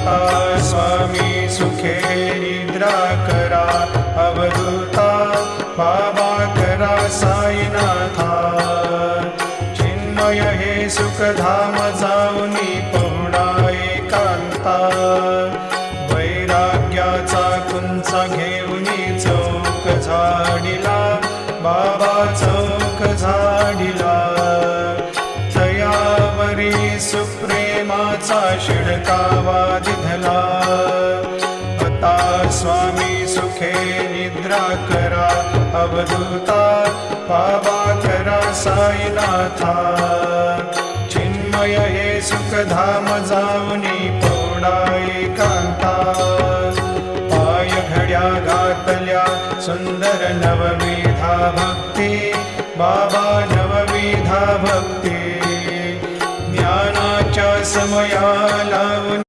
आता स्वामी सुखे निद्रा करा, अवधूता बाबा करा साईनाथा। चिन्मय हे सुखधाम जाऊनी पहुडा एकांता, वैराग्याचा कुंचा घेऊनी चौक झाडिला, बाबा चौक झाडिला। तयावरी सुप्रेमाचा शिडकावा दिधला, आता स्वामी सुखे निद्रा करा, अवधूता बाबा करा साईनाथा। चिन्मय हे सुखधाम जाऊनी पहुडा एकांता, पाय घड्या घातल्या सुंदर नवविधा भक्ती, बाबा नवविधा भक्ती। ज्ञानाच्या समया लावून